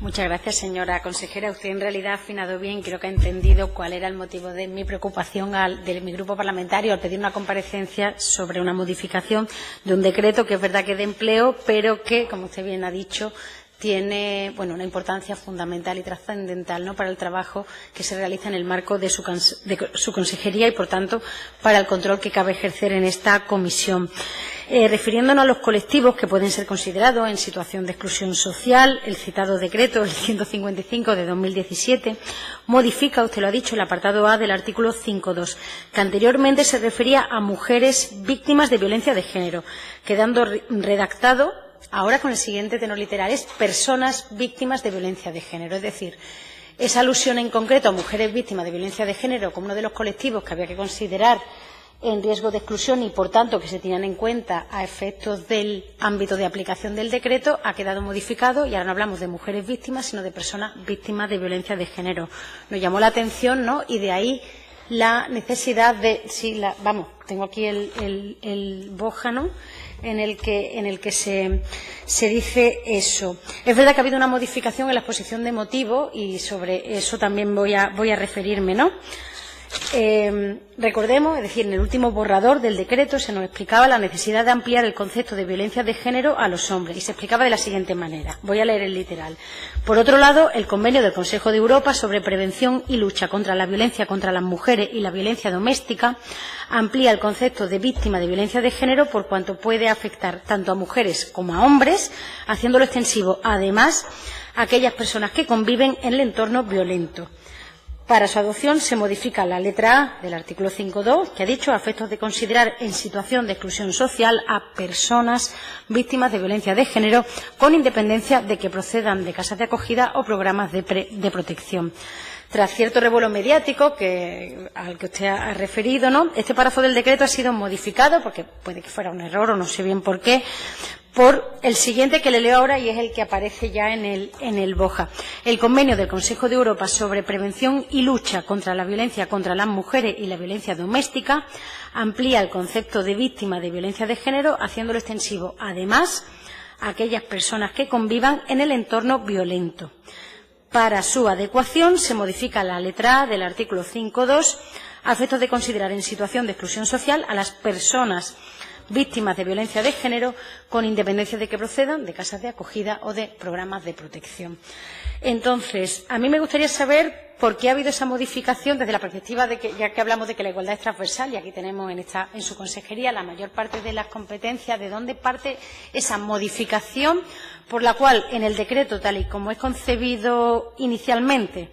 Muchas gracias, señora consejera. Usted en realidad ha afinado bien, creo que ha entendido cuál era el motivo de mi preocupación de mi grupo parlamentario al pedir una comparecencia sobre una modificación de un decreto que es verdad que es de empleo, pero que, como usted bien ha dicho, tiene una importancia fundamental y trascendental, ¿no?, para el trabajo que se realiza en el marco de su consejería y, por tanto, para el control que cabe ejercer en esta comisión. Refiriéndonos a los colectivos que pueden ser considerados en situación de exclusión social, el citado decreto, el 155 de 2017, modifica, usted lo ha dicho, el apartado A del artículo 5.2, que anteriormente se refería a mujeres víctimas de violencia de género, quedando redactado ahora con el siguiente tenor literal: es personas víctimas de violencia de género. Es decir, esa alusión en concreto a mujeres víctimas de violencia de género como uno de los colectivos que había que considerar en riesgo de exclusión y, por tanto, que se tenían en cuenta a efectos del ámbito de aplicación del decreto, ha quedado modificado y ahora no hablamos de mujeres víctimas, sino de personas víctimas de violencia de género. Nos llamó la atención, ¿no?, y de ahí la necesidad de... tengo aquí el bójano en el que se dice eso. Es verdad que ha habido una modificación en la exposición de motivos y sobre eso también voy a referirme, ¿no? Recordemos, es decir, en el último borrador del decreto se nos explicaba la necesidad de ampliar el concepto de violencia de género a los hombres y se explicaba de la siguiente manera. Voy a leer el literal. Por otro lado, el Convenio del Consejo de Europa sobre prevención y lucha contra la violencia contra las mujeres y la violencia doméstica amplía el concepto de víctima de violencia de género por cuanto puede afectar tanto a mujeres como a hombres, haciéndolo extensivo, además, a aquellas personas que conviven en el entorno violento. Para su adopción se modifica la letra A del artículo 5.2, que ha dicho a efectos de considerar en situación de exclusión social a personas víctimas de violencia de género, con independencia de que procedan de casas de acogida o programas de protección. Tras cierto revuelo mediático al que usted ha referido, ¿no?, este párrafo del decreto ha sido modificado, porque puede que fuera un error o no sé bien por qué, por el siguiente que le leo ahora y es el que aparece ya en el BOJA. El Convenio del Consejo de Europa sobre prevención y lucha contra la violencia contra las mujeres y la violencia doméstica amplía el concepto de víctima de violencia de género, haciéndolo extensivo, además, a aquellas personas que convivan en el entorno violento. Para su adecuación se modifica la letra A del artículo 5.2 a efectos de considerar en situación de exclusión social a las personas víctimas de violencia de género, con independencia de que procedan de casas de acogida o de programas de protección. Entonces, a mí me gustaría saber por qué ha habido esa modificación desde la perspectiva de que, ya que hablamos de que la igualdad es transversal, y aquí tenemos en su consejería la mayor parte de las competencias, ¿de dónde parte esa modificación por la cual en el decreto, tal y como es concebido inicialmente,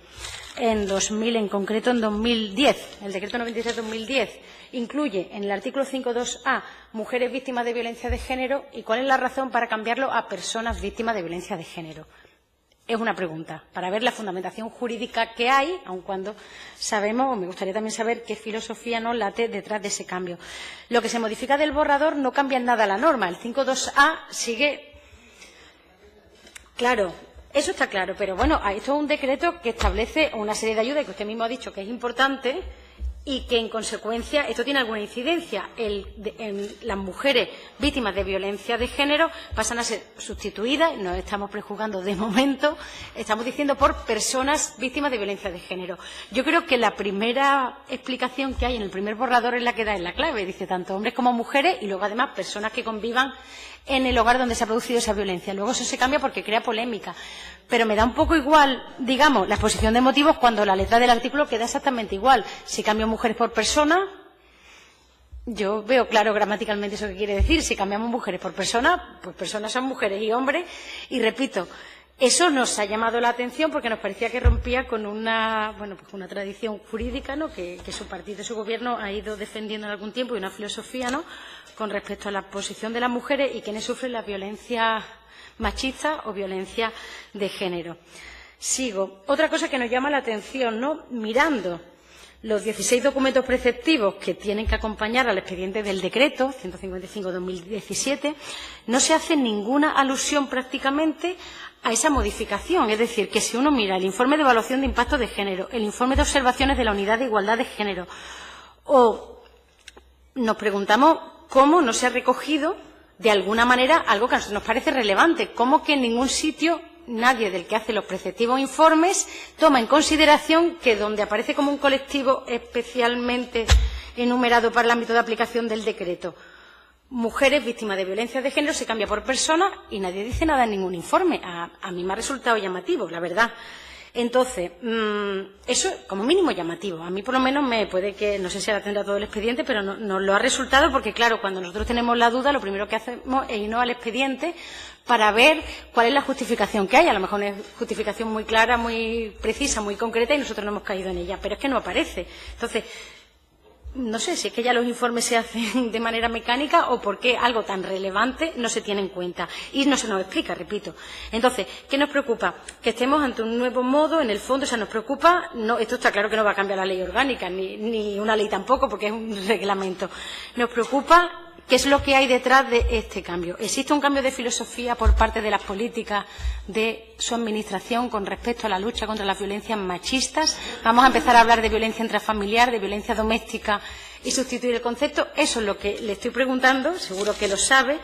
en concreto en 2010, el decreto 93/2010, incluye en el artículo 5.2a mujeres víctimas de violencia de género, y cuál es la razón para cambiarlo a personas víctimas de violencia de género? Es una pregunta, para ver la fundamentación jurídica que hay, aun cuando sabemos, o me gustaría también saber qué filosofía nos late detrás de ese cambio. Lo que se modifica del borrador no cambia en nada la norma, el 5.2a sigue... Claro, eso está claro, pero bueno, esto es un decreto que establece una serie de ayudas que usted mismo ha dicho que es importante y que, en consecuencia, esto tiene alguna incidencia. Las mujeres víctimas de violencia de género pasan a ser sustituidas, no estamos prejuzgando de momento, estamos diciendo por personas víctimas de violencia de género. Yo creo que la primera explicación que hay en el primer borrador es la que da en la clave. Dice tanto hombres como mujeres y luego, además, personas que convivan en el hogar donde se ha producido esa violencia. Luego eso se cambia porque crea polémica. Pero me da un poco igual, digamos, la exposición de motivos cuando la letra del artículo queda exactamente igual. Si cambio mujeres por persona, yo veo claro gramaticalmente eso que quiere decir. Si cambiamos mujeres por persona, pues personas son mujeres y hombres. Y repito, eso nos ha llamado la atención porque nos parecía que rompía con una tradición jurídica, ¿no?, que su partido y su gobierno ha ido defendiendo en algún tiempo, y una filosofía, ¿no?, con respecto a la posición de las mujeres y quienes sufren la violencia machista o violencia de género. Sigo. Otra cosa que nos llama la atención, ¿no?, mirando los 16 documentos preceptivos que tienen que acompañar al expediente del decreto 155/2017, no se hace ninguna alusión prácticamente a esa modificación. Es decir, que si uno mira el informe de evaluación de impacto de género, el informe de observaciones de la Unidad de Igualdad de Género, o nos preguntamos cómo no se ha recogido de alguna manera algo que a nosotros nos parece relevante, cómo que en ningún sitio nadie del que hace los preceptivos informes toma en consideración que donde aparece como un colectivo especialmente enumerado para el ámbito de aplicación del decreto, mujeres víctimas de violencia de género, se cambia por personas y nadie dice nada en ningún informe. A mí me ha resultado llamativo, la verdad. Entonces, eso como mínimo llamativo. A mí por lo menos me puede que, no sé si ahora tendrá todo el expediente, pero no lo ha resultado porque, claro, cuando nosotros tenemos la duda, lo primero que hacemos es irnos al expediente para ver cuál es la justificación que hay. A lo mejor una justificación muy clara, muy precisa, muy concreta y nosotros no hemos caído en ella, pero es que no aparece. Entonces, no sé si es que ya los informes se hacen de manera mecánica o por qué algo tan relevante no se tiene en cuenta. Y no se nos explica, repito. Entonces, ¿qué nos preocupa? Que estemos ante un nuevo modo, en el fondo, o sea, nos preocupa, no, esto está claro que no va a cambiar la ley orgánica, ni una ley tampoco, porque es un reglamento. Nos preocupa qué es lo que hay detrás de este cambio. ¿Existe un cambio de filosofía por parte de las políticas de su administración con respecto a la lucha contra las violencias machistas? Vamos a empezar a hablar de violencia intrafamiliar, de violencia doméstica y sustituir el concepto. Eso es lo que le estoy preguntando, seguro que lo sabe,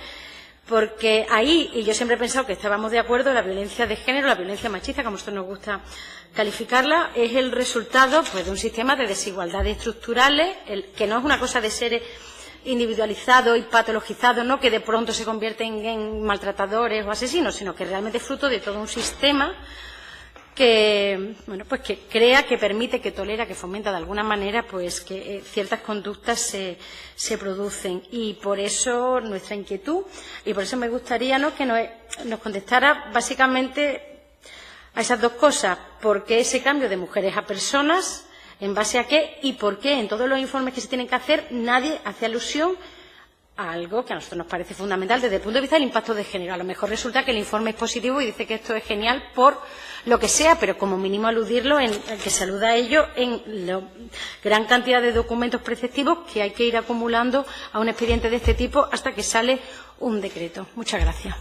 porque ahí, y yo siempre he pensado que estábamos de acuerdo, la violencia de género, la violencia machista, como a nosotros nos gusta calificarla, es el resultado pues, de un sistema de desigualdades estructurales, que no es una cosa de seres individualizado y patologizado, no que de pronto se convierten en maltratadores o asesinos, sino que realmente es fruto de todo un sistema que, bueno, pues que crea, que permite, que tolera, que fomenta de alguna manera pues que ciertas conductas se producen. Y por eso nuestra inquietud, y por eso me gustaría que nos contestara básicamente a esas dos cosas. ¿Por qué ese cambio de mujeres a personas? ¿En base a qué? ¿Y por qué en todos los informes que se tienen que hacer nadie hace alusión a algo que a nosotros nos parece fundamental desde el punto de vista del impacto de género? A lo mejor resulta que el informe es positivo y dice que esto es genial por lo que sea, pero como mínimo aludirlo en que se aluda a ello en la gran cantidad de documentos preceptivos que hay que ir acumulando a un expediente de este tipo hasta que sale un decreto. Muchas gracias.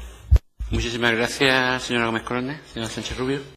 Muchísimas gracias, señora Gómez Colonel. Señora Sánchez Rubio.